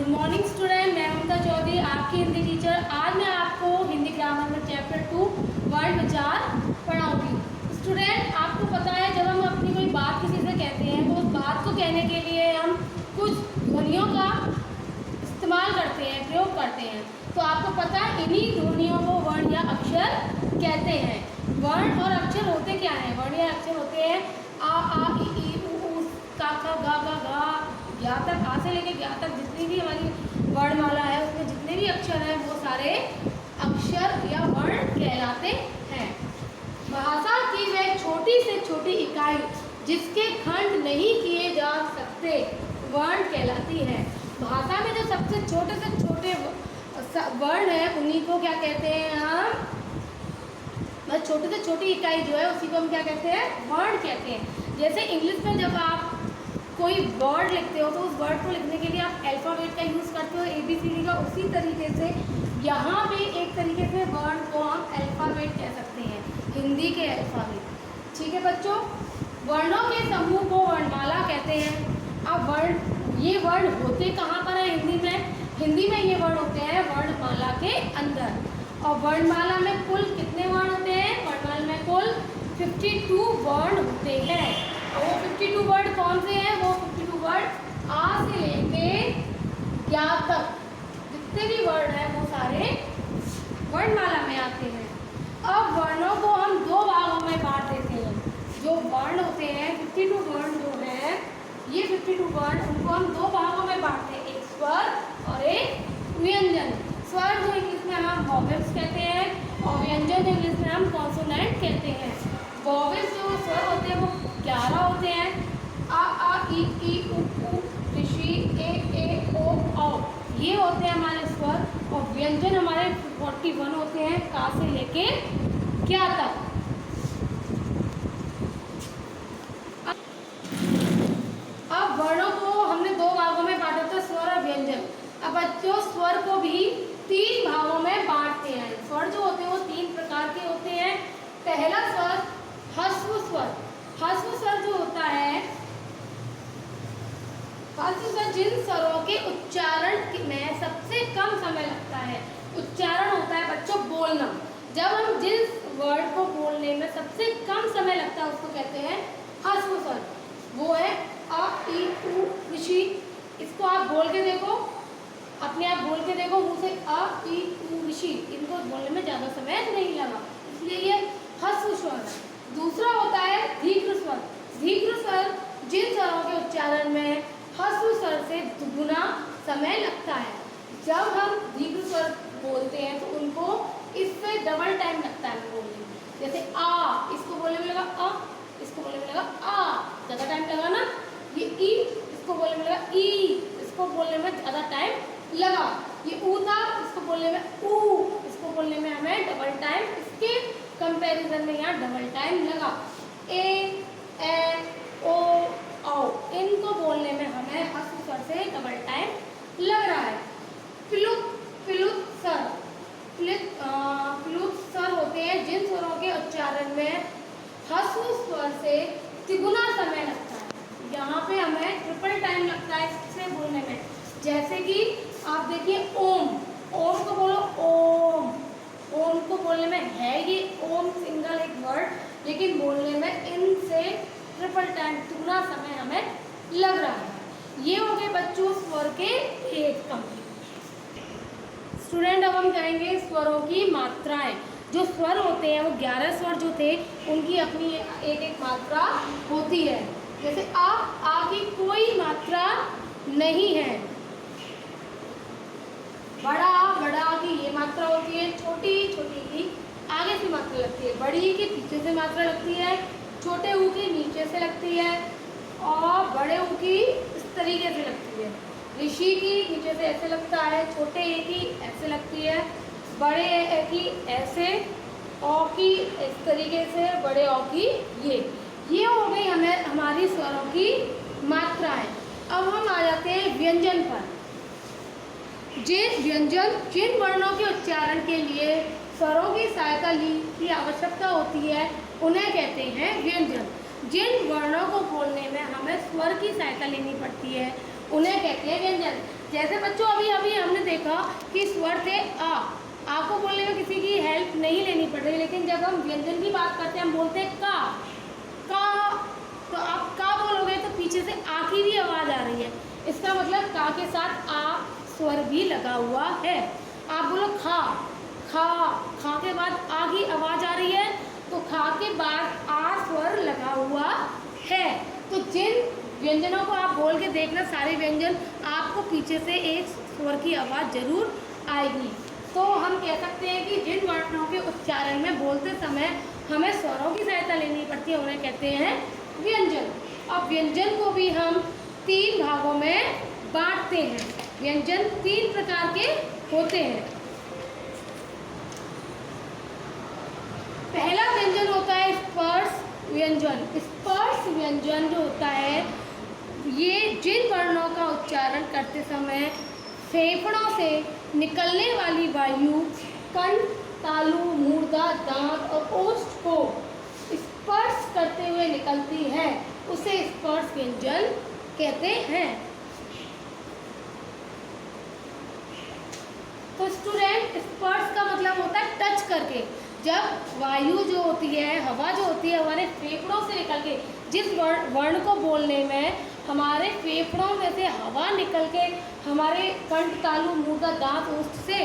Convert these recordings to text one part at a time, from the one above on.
Good morning student, मैं ममता चौधरी आपकी Hindi teacher. आज मैं आपको हिंदी ग्रामर में चैप्टर 2 वर्ड विचार पढ़ाऊंगी। स्टूडेंट, आपको पता है जब हम अपनी कोई बात किसी से कहते हैं तो उस बात को कहने के लिए हम कुछ ध्वनियों का इस्तेमाल करते हैं, प्रयोग करते हैं। तो आपको पता है इन्हीं ध्वनियों को वर्ण या अक्षर कहते हैं। वर्ण और अक्षर होते क्या हैं? वर्ण या अक्षर होते हैं आ ई उ का गा गा या तक, आ से लेके या तक जितनी भी हमारी वर्णमाला है उसमें जितने भी अक्षर हैं वो सारे अक्षर या वर्ण कहलाते हैं। भाषा की वह छोटी से छोटी इकाई जिसके खंड नहीं किए जा सकते वर्ण कहलाती है। भाषा में जो सबसे छोटे से छोटे वर्ण है उन्हीं को क्या कहते हैं हम? बस छोटे से छोटी इकाई जो है उसी को हम क्या कहते हैं? वर्ण कहते हैं। जैसे इंग्लिश में जब आप कोई वर्ड लिखते हो तो उस वर्ड को लिखने के लिए आप अल्फ़ाबेट का यूज़ करते हो, ABCD का। उसी तरीके से यहाँ पे एक तरीके से वर्ड को हम अल्फ़ाबेट कह सकते हैं, हिंदी के अल्फ़ाबेट। ठीक है बच्चों, वर्णों के समूह को वर्णमाला कहते हैं। अब ये वर्ण होते कहाँ पर है हिंदी में? हिंदी में ये वर्ण होते हैं वर्णमाला के अंदर। और वर्णमाला में कुल कितने वर्ण होते हैं? वर्णमाला में कुल 52 वर्ण होते हैं। वो 52 वर्ड कौन से हैं? वो 52 वर्ड आ से लेके या तक जितने भी वर्ड हैं वो सारे वर्णमाला में आते हैं। अब वर्णों को हम दो भागों में बांट देते हैं। जो वर्ण होते हैं 52 वर्ण जो है, ये 52 वर्ण उनको हम दो भागों में बांटते हैं, एक स्वर और एक व्यंजन। स्वर जो इंग्लिश में हम वॉवेल्स कहते हैं और व्यंजन इंग्लिश में हम कॉन्सोनेंट कहते हैं। वॉवेल्स जो स्वर होते हैं वो 11 होते हैं। आ ई उ ऋषि ए ओ औ, ये होते हैं हमारे स्वर। और व्यंजन हमारे 41 होते हैं, का से लेके क्या तक। अब वर्णों को हमने दो भागों में बांटा था, स्वर और व्यंजन। अब बच्चों स्वर को भी 3 भागों में बांटते हैं। स्वर जो होते हैं वो 3 प्रकार के होते हैं। पहला स्वर ह्रस्व स्वर। ह्रस्व स्वर जो होता है, ह्रस्व स्वर जिन स्वरों के उच्चारण में सबसे कम समय लगता है। उच्चारण होता है बच्चों बोलना। जब हम जिस वर्ड को बोलने में सबसे कम समय लगता है उसको कहते हैं ह्रस्व स्वर। वो है अ ई उ ऋषि। इसको आप बोल के देखो, अपने आप बोल के देखो मुँह से, अ ई उ ऋषि। इनको बोलने में ज़्यादा समय नहीं लगा, इसलिए ये ह्रस्व स्वर है। दूसरा होता है दीर्घ स्वर। दीर्घ स्वर जिन स्वरों के उच्चारण में ह्रस्व स्वर से दुगुना समय लगता है। जब हम दीर्घ स्वर बोलते हैं तो उनको इससे डबल टाइम लगता है बोलने में। जैसे आ, इसको बोलने में लगा अ, इसको बोलने में लगा आ, ज़्यादा टाइम लगा ना। ये ई, इसको बोलने में लगा ई, इसको बोलने में ज़्यादा टाइम लगा। ये ऊ था, इसको बोलने में ऊ, इसको बोलने में हमें डबल टाइम, इसके कंपैरिजन में यहाँ डबल टाइम लगा। ए ओ औ, इनको बोलने में हमें ह्रस्व स्वर से डबल टाइम लग रहा है। प्लुत स्वर होते हैं जिन स्वरों के उच्चारण में ह्रस्व स्वर से तिगुना समय लगता है। यहाँ पे हमें ट्रिपल टाइम लगता है इससे बोलने में। जैसे कि आप देखिए ओम, ओम को बोलो ओम। ओम को बोलने में है ये ओम सिंगल एक वर्ड, लेकिन बोलने में इनसे ट्रिपल टाइम दुगना समय हमें लग रहा है। ये हो गए बच्चों स्वर के भेद कंप्लीट। स्टूडेंट, अब हम करेंगे स्वरों की मात्राएं। जो स्वर होते हैं वो 11 स्वर जो थे उनकी अपनी एक एक मात्रा होती है। जैसे आ की कोई मात्रा नहीं है। बड़ा की ये मात्रा होती है, छोटी की आगे से मात्रा लगती है, बड़ी की पीछे से मात्रा लगती है, छोटे ऊ की नीचे से लगती है और बड़े ऊ की इस तरीके से लगती है। ऋषि की नीचे से ऐसे लगता है, छोटे ए की ऐसे लगती है, बड़े ए की ऐसे, औ की इस तरीके से, बड़े औ की ये हो गई हमें हमारी स्वरों की मात्राएं। अब हम आ जाते हैं व्यंजन पर। जिन वर्णों के उच्चारण के लिए स्वरों की सहायता की आवश्यकता होती है उन्हें कहते हैं व्यंजन। जिन वर्णों को बोलने में हमें स्वर की सहायता लेनी पड़ती है उन्हें कहते हैं व्यंजन। जैसे बच्चों अभी अभी हमने देखा कि स्वर थे आ को बोलने में किसी की हेल्प नहीं लेनी पड़ रही, लेकिन जब हम व्यंजन की बात करते हैं हम बोलते हैं का, तो आप का बोलोगे तो पीछे से आ की भी आवाज़ आ रही है, इसका मतलब का के साथ आ स्वर भी लगा हुआ है। आप बोलो खा, खा के बाद आ की आवाज़ आ रही है, तो खा के बाद आ स्वर लगा हुआ है। तो जिन व्यंजनों को आप बोल के देखना, सारे व्यंजन आपको पीछे से एक स्वर की आवाज़ जरूर आएगी। तो हम कह सकते हैं कि जिन वर्णों के उच्चारण में बोलते समय हमें स्वरों की सहायता लेनी पड़ती है उन्हें कहते हैं व्यंजन। अब व्यंजन को भी हम 3 भागों में बांटते हैं। व्यंजन 3 प्रकार के होते हैं। पहला व्यंजन होता है स्पर्श व्यंजन। स्पर्श व्यंजन जो होता है, ये जिन वर्णों का उच्चारण करते समय फेफड़ों से निकलने वाली वायु कंठ, तालु, मूर्धा, दांत और ओष्ठ को स्पर्श करते हुए निकलती है, उसे स्पर्श व्यंजन कहते हैं। तो स्टूडेंट, स्पर्श का मतलब होता है टच करके। जब वायु जो होती है, हवा जो होती है, हमारे फेफड़ों से निकल के, जिस वर्ण को बोलने में हमारे फेफड़ों में से हवा निकल के हमारे कंठ, तालु, मूर्धा, दांत, ओष्ठ से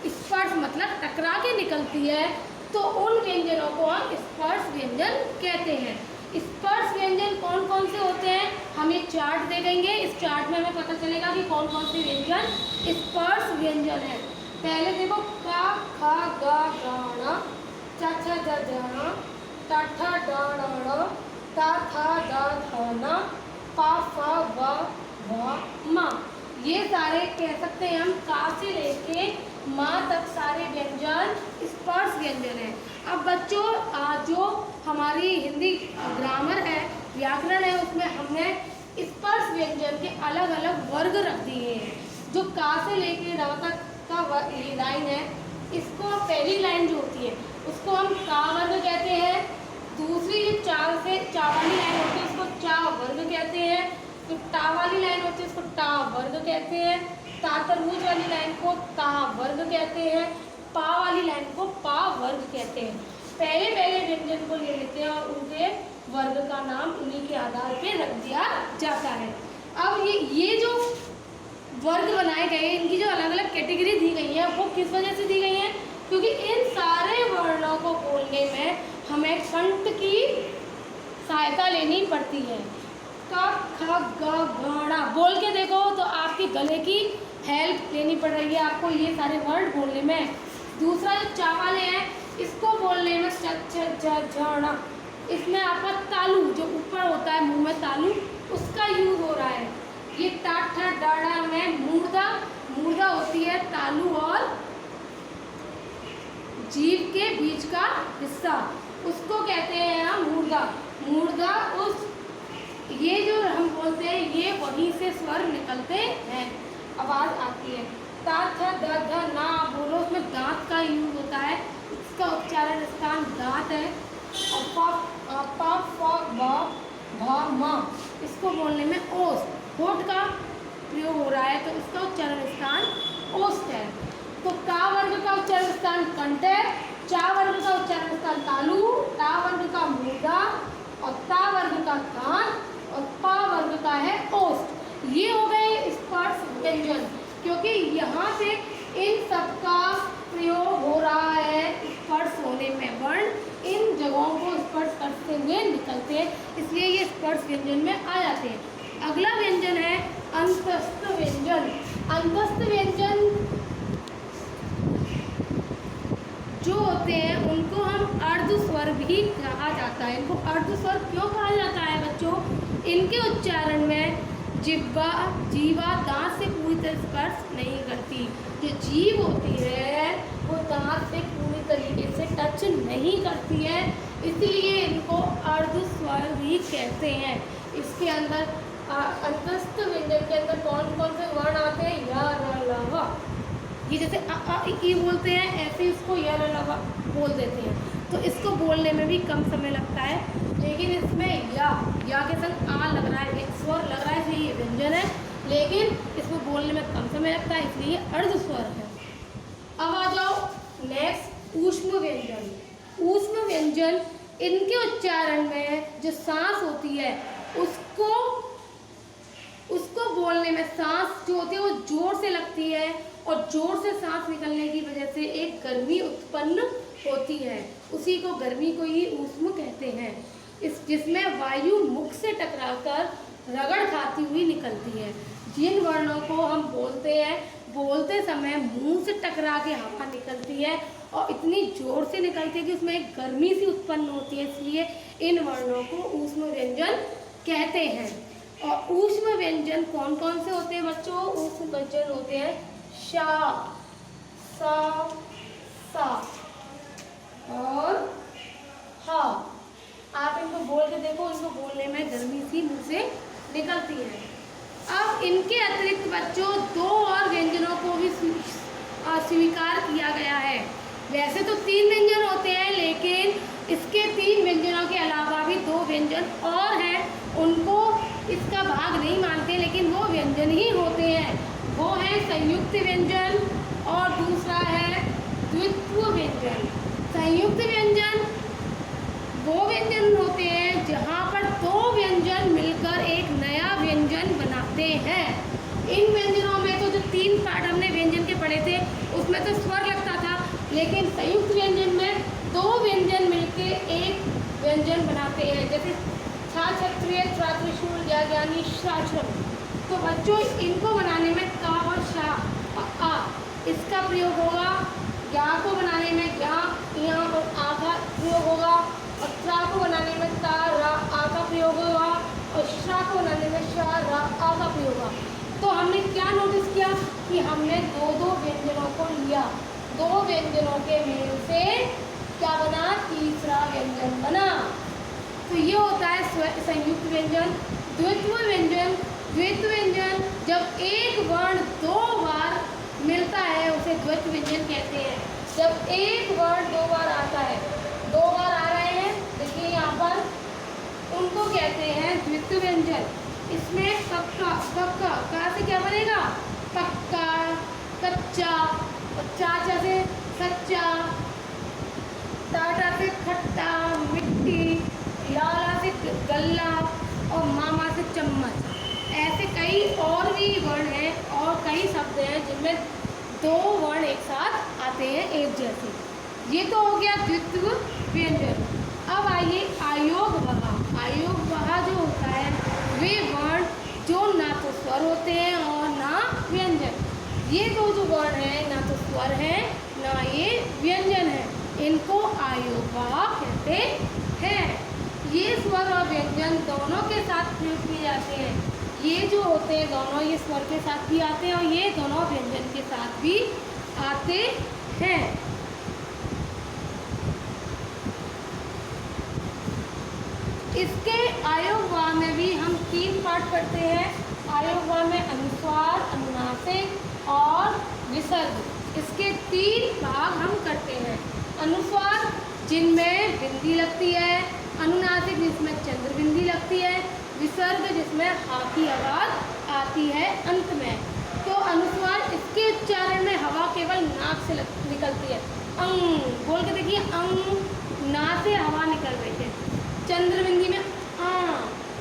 स्पर्श मतलब टकरा के निकलती है, तो उन व्यंजनों को हम स्पर्श व्यंजन कहते हैं। स्पर्श व्यंजन कौन कौन से होते हैं, हम एक चार्ट दे देंगे। इस चार्ट में हमें पता चलेगा कि कौन कौन से व्यंजन स्पर्श व्यंजन है। पहले देखो का, खा, गा, गाना, चा, छा, जा, जाना, टा, ठा, डा, डा, ता, था, दा, थाना, पा, फा, वा, भा, मा। ये सारे कह सकते हैं हम का से लेके माँ तक सारे व्यंजन स्पर्श व्यंजन है। अब बच्चों, जो हमारी हिंदी ग्रामर है, व्याकरण है, उसमें हमने स्पर्श व्यंजन के अलग अलग वर्ग रख दिए हैं। जो का से लेके रा तक का ये लाइन है, इसको पहली लाइन जो होती है उसको हम का वर्ग कहते हैं। दूसरी जो चा वाली लाइन होती है उसको चा वर्ग कहते हैं। तो टा वाली लाइन होती है उसको टा वर्ग कहते हैं। ता तरबूज वाली लाइन को ता वर्ग कहते हैं। पा वाली लाइन को पा वर्ग कहते हैं। पहले व्यंजन को ले लेते हैं और उनके वर्ग का नाम उन्हीं के आधार पे रख दिया जाता है। अब ये जो वर्ग बनाए गए, इनकी जो अलग अलग कैटेगरी दी गई है, वो किस वजह से दी गई है, क्योंकि इन सारे वर्णों को बोलने में हमें कंठ की सहायता लेनी पड़ती है। का, खा, गा, गाना बोल के देखो तो आपके गले की हेल्प लेनी पड़ रही है आपको ये सारे वर्ड बोलने में। दूसरा जो चा वाले हैं, इसको बोलने में जाना, इसमें आपका तालु जो ऊपर होता है मुंह में तालु, उसका यूज हो रहा है। ये टा, ठा, डाड़ा में मूर्धा होती है तालु और जीभ के बीच का हिस्सा, उसको कहते हैं हम मूर्धा। उस ये जो हम बोलते हैं ये वहीं से स्वर निकलते हैं, आवाज आती है। ता, था, द, ध, ना बोलो, उसमें दांत का यूज होता है, इसका उच्चारण स्थान दांत है। और पा, फा, बा, भा, मा, इसको बोलने में ओष्ठ, होठ का प्रयोग हो रहा है, तो इसका उच्चारण स्थान ओष्ठ है। तो का वर्ग का उच्चारण स्थान कंठ है, चा वर्ग का उच्चारण स्थान तालु, टा वर्ग का मूर्धा और ता वर्ग का कान और पा वर्ग का है ओष्ठ। ये हो गए स्पर्श व्यंजन, क्योंकि यहाँ से इन सब का प्रयोग हो रहा है स्पर्श होने में, वर्ण इन जगहों को स्पर्श करते हुए निकलते हैं, इसलिए ये स्पर्श व्यंजन में आ जाते हैं। अगला व्यंजन है अंतस्थ व्यंजन। अंतस्थ व्यंजन जो होते हैं उनको हम अर्धस्वर भी कहा जाता है। इनको अर्धस्वर क्यों कहा जाता है बच्चों, इनके उच्चारण में जीवा दांत से पूरी तरह स्पर्श नहीं करती। जो जीभ होती है वो दांत से पूरी तरीके से टच नहीं करती है, इसलिए इनको अर्धस्वर भी कहते हैं। इसके अंदर अंतस्थ व्यंजन के अंदर कौन कौन से वर्ण आते हैं, या, र, ल, व। ये जैसे अ, ई बोलते हैं, ऐसे इसको य, र, ल, व बोल देते हैं, तो इसको बोलने में भी कम समय लगता है। लेकिन इसमें या के संग आ लग रहा है, एक स्वर लग रहा है, ये व्यंजन है, लेकिन इसको बोलने में कम समय लगता है, इसलिए अर्ध स्वर है। अब आ जाओ नेक्स्ट ऊष्म व्यंजन। ऊष्म व्यंजन, इनके उच्चारण में जो सांस होती है उसको बोलने में सांस जो होती है वो जोर से लगती है, और जोर से सांस निकलने की वजह से एक गर्मी उत्पन्न होती है, उसी को गर्मी को ही ऊष्म कहते हैं। जिसमें वायु मुख से टकराकर रगड़ खाती हुई निकलती है। जिन वर्णों को हम बोलते हैं, बोलते समय मुंह से टकरा के हवा निकलती है और इतनी जोर से निकलती है कि उसमें एक गर्मी सी उत्पन्न होती है, इसलिए इन वर्णों को ऊष्म व्यंजन कहते हैं। और ऊष्म व्यंजन कौन कौन से होते हैं बच्चों? ऊष्म व्यंजन होते हैं शा, सा, सा और हा। आप इनको बोल के देखो, इनको बोलने में गर्मी सी मुंह से निकलती है। अब इनके अतिरिक्त बच्चों दो और व्यंजनों को भी स्वीकार किया गया है। वैसे तो 3 व्यंजन होते हैं, लेकिन इसके 3 व्यंजनों के अलावा भी 2 व्यंजन और हैं, उनको इसका भाग नहीं मानते, लेकिन वो व्यंजन ही होते हैं। वो है संयुक्त व्यंजन और दूसरा है द्वित्व व्यंजन। संयुक्त व्यंजन वो व्यंजन होते हैं जहाँ पर 2 व्यंजन मिलकर एक नया व्यंजन बनाते हैं। इन व्यंजनों में तो जो 3 पार्ट हमने व्यंजन के पढ़े थे उसमें तो स्वर लगता था, लेकिन संयुक्त व्यंजन में 2 व्यंजन मिलकर एक व्यंजन बनाते हैं, जैसे छा, क्षत्रिय, त्रा, त्रिशूल, या ज्ञानी, शाश्रम। तो बच्चों इनको बनाने में का और शा और आ इसका प्रयोग होगा। या को बनाने में या, और आ का प्रयोग होगा, और त्रा को बनाने में ता, रा, आ का प्रयोग होगा, और शा को बनाने में शा, रा, आ का प्रयोग होगा। तो हमने क्या नोटिस किया कि हमने 2 व्यंजनों को लिया, 2 व्यंजनों के मेल से क्या बना? तीसरा व्यंजन बना। तो ये होता है संयुक्त व्यंजन। द्वित्व व्यंजन, द्वित्व व्यंजन जब एक वर्ण 2 बार मिलता है उसे द्वित्व व्यंजन कहते हैं। जब एक वर्ण 2 बार आता है, 2 बार आ रहे हैं, देखिए यहाँ पर, उनको कहते हैं द्वित्व व्यंजन। इसमें पक्का, पक्का का से क्या बनेगा? पक्का, कच्चा, और चाचा से सच्चा, टाटा से खट्टा, मिट्टी, लाला से गल्ला और मामा से चम्मच। ऐसे कई और भी वर्ण हैं और कई शब्द हैं जिनमें 2 वर्ण एक साथ आते हैं एक जैसे। ये तो हो गया द्वित्व व्यंजन। अब आइए आयोग वहा। आयोग वहा जो होता है वे वर्ण जो ना तो स्वर होते हैं और ना व्यंजन। ये दो जो वर्ण हैं ना तो स्वर हैं ना ये व्यंजन है, इनको आयोग वहा कहते हैं। ये स्वर और व्यंजन दोनों के साथ प्रयोग किए जाते हैं। ये जो होते हैं दोनों, ये स्वर के साथ भी आते हैं और ये दोनों व्यंजन के साथ भी आते हैं। इसके आयोगवा में भी हम 3 पार्ट पढ़ते हैं। आयोगवा में अनुस्वार, अनुनासिक और विसर्ग, इसके 3 भाग हम करते हैं। अनुस्वार जिनमें बिंदी लगती है, अनुनासिक जिसमें चंद्र बिंदी लगती है, विसर्ग जिसमें हा की आवाज़ आती है अंत में। तो अनुस्वार, इसके उच्चारण में हवा केवल नाक से निकलती है। अंग बोल के देखिए, अंग, ना से हवा निकल रही है। चंद्र बिंदी में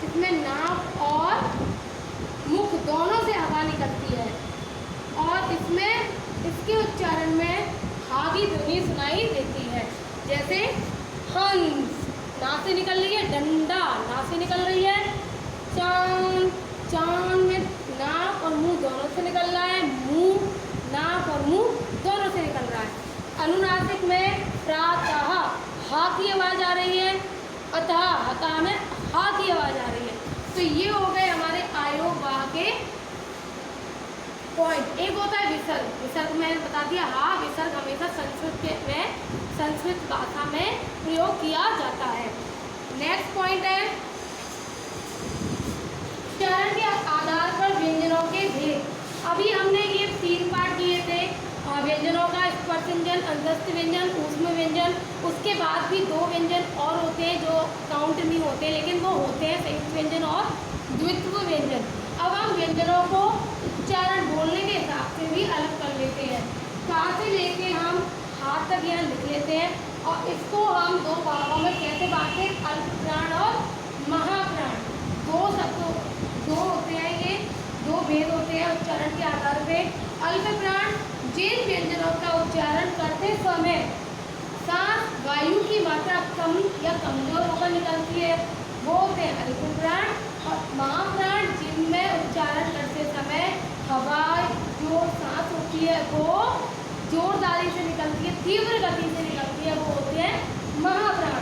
इसमें नाक और मुख दोनों से हवा निकलती है, और इसमें इसके उच्चारण में हा की ध्वनि सुनाई देती है। जैसे हंस ना से निकल रही है, डंडा ना से निकल रही है, चांद, चांद में नाक और मुंह दोनों से निकल रहा है, मुंह, नाक और मुंह दोनों से निकल रहा है। अनुनासिक में प्रातः हा की आवाज़ आ रही है, अतः हता में हा की आवाज़ आ रही है। तो ये हो गए हमारे आयोग वाह के पॉइंट। एक होता है विसर्ग। विसर्ग मैंने बता दिया, हा विसर्ग हमेशा संस्कृत भाषा में प्रयोग किया जाता है। नेक्स्ट पॉइंट है उच्चारण के आधार पर व्यंजनों के भेद। अभी हमने ये 3 पार्ट किए थे व्यंजनों का, स्पर्श व्यंजन, अंतस्थ व्यंजन, ऊष्म व्यंजन। उसके बाद भी 2 व्यंजन और होते हैं जो काउंट नहीं होते, लेकिन वो होते हैं संयुक्त व्यंजन और द्वित्व व्यंजन। अब हम व्यंजनों को उच्चारण बोलने के हिसाब से भी अलग कर लेते हैं। का से लेके हम हाथ तक यहाँ लिख लेते हैं और इसको हम दो भागों में कैसे बांटते हैं, अल्प प्राण और महाप्राण। दो शब्दों, दो होते हैं, ये दो भेद होते हैं उच्चारण के आधार पे। अल्प प्राण जिन व्यंजनों का उच्चारण करते समय सांस वायु की मात्रा कम या कमजोर होकर निकलती है, वो होते हैं अल्प प्राण। और महाप्राण जिनमें उच्चारण करते समय हवा जो सांस होती है वो जोरदारी से निकलती है, तीव्र गति से निकलती है, वो होते हैं महाप्राण।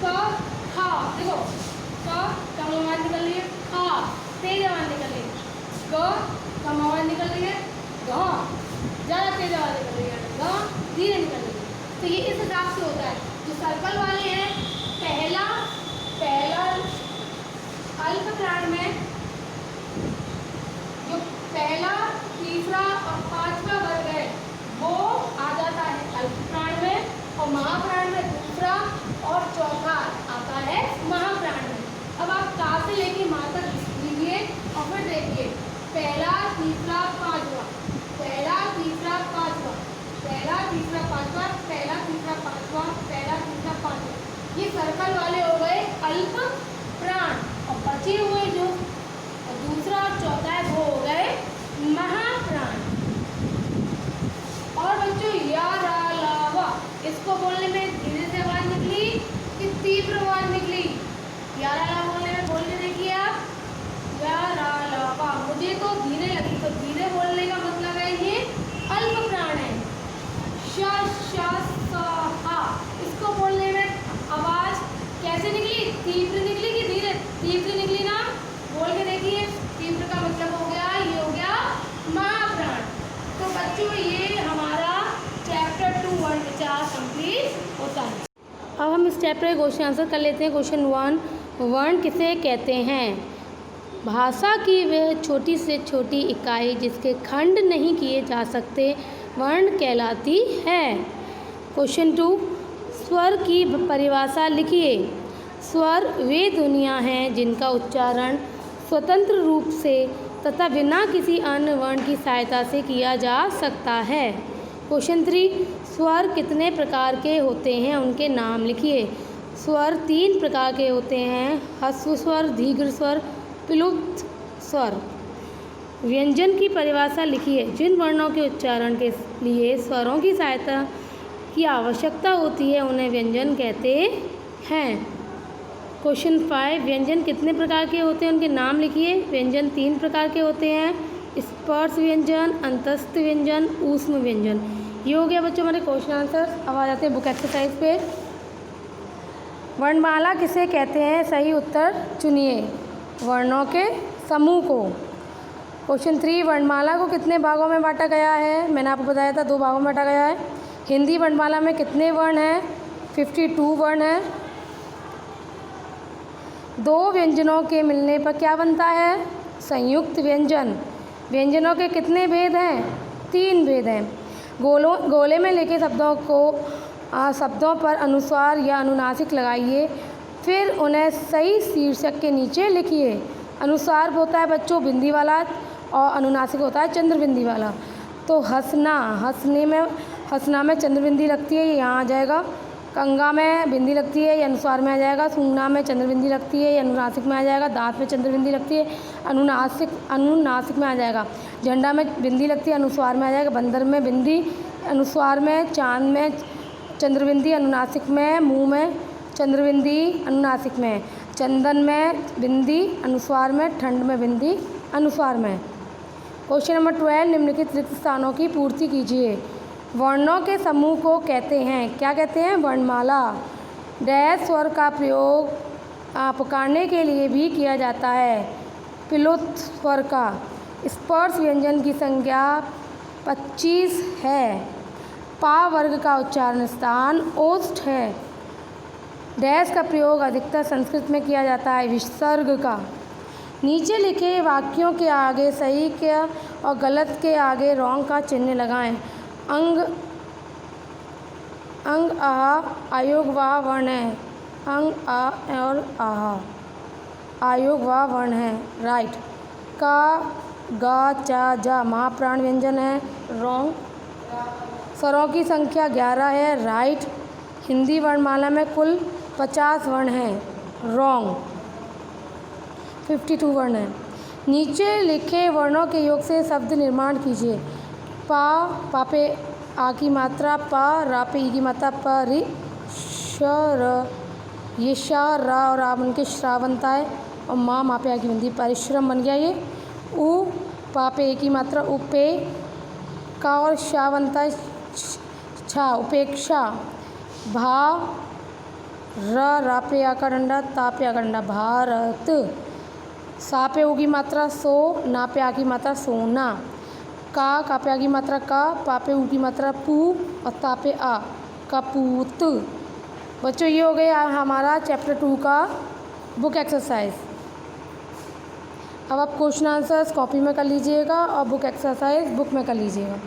क खा, देखो क कम आवाज निकल रही है, खा तेज आवाज निकल रही है, ग कम आवाज निकल रही है, ग ज़्यादा तेज आवाज निकल रही है, ग धीरे निकल रही है। तो ये इस हिसाब से होता है। जो सर्कल वाले हैं, पहला अल्प प्राण में जो पहला, तीसरा और पांचवा वर्ग है वो आ जाता है अल्प प्राण में, और महाप्राण में दूसरा और चौथा आता है महाप्राण में। अब आप का से लेके माँ तक लीजिए और फिर देखिए पहला, तीसरा, पांचवा, पहला, तीसरा, पांचवा, पहला, तीसरा, पांचवा, पहला, तीसरा, पांचवा, पहला, तीसरा, पांचवा, ये सर्कल वाले हो गए अल्प प्राण। और बचे हुए जो दूसरा और चौथा है वो हो गए महाप्राण। और बच्चों या रा ला वा, इसको बोलने में धीरे से आवाज निकली कि तीव्र आवाज निकली? या रा ला बोलने में, बोल के देखिए आप, या रा ला वा मुझे तो धीरे लगी, तो धीरे बोलने का मतलब है ये अल्प प्राण है। श श स हा, इसको बोलने में आवाज कैसे निकली, तीव्र निकली कि धीरे? तीव्र निकली ना, बोल के देखिए। तीव्र का मतलब हो गया, ये हो गया महाप्राण। तो बच्चों ये हमारा चैप्टर 2 वर्ण विचार कंप्लीट होता है। अब हम इस चैप्टर के क्वेश्चन आंसर कर लेते हैं। क्वेश्चन 1, वर्ण किसे कहते हैं? भाषा की वह छोटी से छोटी इकाई जिसके खंड नहीं किए जा सकते वर्ण कहलाती है। क्वेश्चन 2, स्वर की परिभाषा लिखिए। स्वर वे ध्वनियाँ हैं जिनका उच्चारण स्वतंत्र रूप से तथा बिना किसी अन्य वर्ण की सहायता से किया जा सकता है। क्वेश्चन 3, स्वर कितने प्रकार के होते हैं, उनके नाम लिखिए। स्वर 3 प्रकार के होते हैं, ह्रस्व स्वर, दीर्घ स्वर, प्लुत स्वर। व्यंजन की परिभाषा लिखिए। जिन वर्णों के उच्चारण के लिए स्वरों की सहायता की आवश्यकता होती है उन्हें व्यंजन कहते हैं। क्वेश्चन 5, व्यंजन कितने प्रकार के होते हैं, उनके नाम लिखिए। व्यंजन 3 प्रकार के होते हैं, स्पर्श व्यंजन, अंतस्थ व्यंजन, ऊष्म व्यंजन। ये हो गया बच्चों हमारे क्वेश्चन आंसर। अब आ जाते हैं बुक एक्सरसाइज पे। वर्णमाला किसे कहते हैं? सही उत्तर चुनिए। वर्णों के समूह को। क्वेश्चन 3, वर्णमाला को कितने भागों में बांटा गया है? मैंने आपको बताया था 2 भागों में बांटा गया है। हिंदी वर्णमाला में कितने वर्ण हैं? 52 वर्ण हैं। 2 व्यंजनों के मिलने पर क्या बनता है? संयुक्त व्यंजन। व्यंजनों के कितने भेद हैं? 3 भेद हैं। गोले में लिखे शब्दों पर अनुस्वार या अनुनासिक लगाइए, फिर उन्हें सही शीर्षक के नीचे लिखिए। अनुस्वार होता है बच्चों बिंदी वाला और अनुनासिक होता है चंद्र बिंदी वाला। तो हंसना में चंद्र बिंदी लगती है, ये यहाँ आ जाएगा। कंगा में बिंदी लगती है, ये अनुस्वार में आ जाएगा। सूंघना में चंद्र बिंदी लगती है, ये अनुनासिक में आ जाएगा। दांत में चंद्र बिंदी लगती है, अनुनासिक में आ जाएगा। झंडा में बिंदी लगती है, अनुस्वार में आ जाएगा। बंदर में बिंदी अनुस्वार में, चांद में चंद्र बिंदी अनुनासिक में, मुंह में चंद्र बिंदी अनुनासिक में, चंदन में बिंदी अनुस्वार में, ठंड में बिंदी अनुस्वार में। क्वेश्चन नंबर 12, निम्नलिखित रिक्त स्थानों की पूर्ति कीजिए। वर्णों के समूह को कहते हैं, क्या कहते हैं? वर्णमाला। डैश स्वर का प्रयोग पुकारने के लिए भी किया जाता है, प्लुत स्वर का। स्पर्श व्यंजन की संख्या 25 है। पा वर्ग का उच्चारण स्थान ओष्ठ है। डैश का प्रयोग अधिकतर संस्कृत में किया जाता है, विसर्ग का। नीचे लिखे वाक्यों के आगे सही के और गलत के आगे रॉन्ग का चिन्ह लगाएं। अंग आहा आयोग वाह वर्ण है। अंग आ और आहा आयोग वाह वर्ण है, राइट। का गा, चा, जा महाप्राण व्यंजन है, रॉन्ग। स्वरों की संख्या 11 है, राइट। हिंदी वर्णमाला में कुल 50 वर्ण हैं, रॉन्ग। 52 वर्ण हैं। नीचे लिखे वर्णों के योग से शब्द निर्माण कीजिए। पा, पा पे आ की मात्रा, पा, रा पे ई की मात्रा, प, रि, श, र, ये शा, रा और आ बन के श्रा बनता है, और माँ पे आ की बनती है, परिश्रम बन गया ये। उ, पा पे ए की मात्रा, उपे, का और शा बनता है, छा, उपेक्षा। भा, रा पे आ का डंडा, ता पे आ का डंडा, भारत। सा पे उ की मात्रा, सो, ना पे आ की मात्रा, सोना। का पे आ की मात्रा, का, पा पे उ की मात्रा, पू, और ता पे आ, कपूत। बच्चों ये हो गया हमारा चैप्टर 2 का बुक एक्सरसाइज। अब आप क्वेश्चन आंसर्स कॉपी में कर लीजिएगा और बुक एक्सरसाइज बुक में कर लीजिएगा।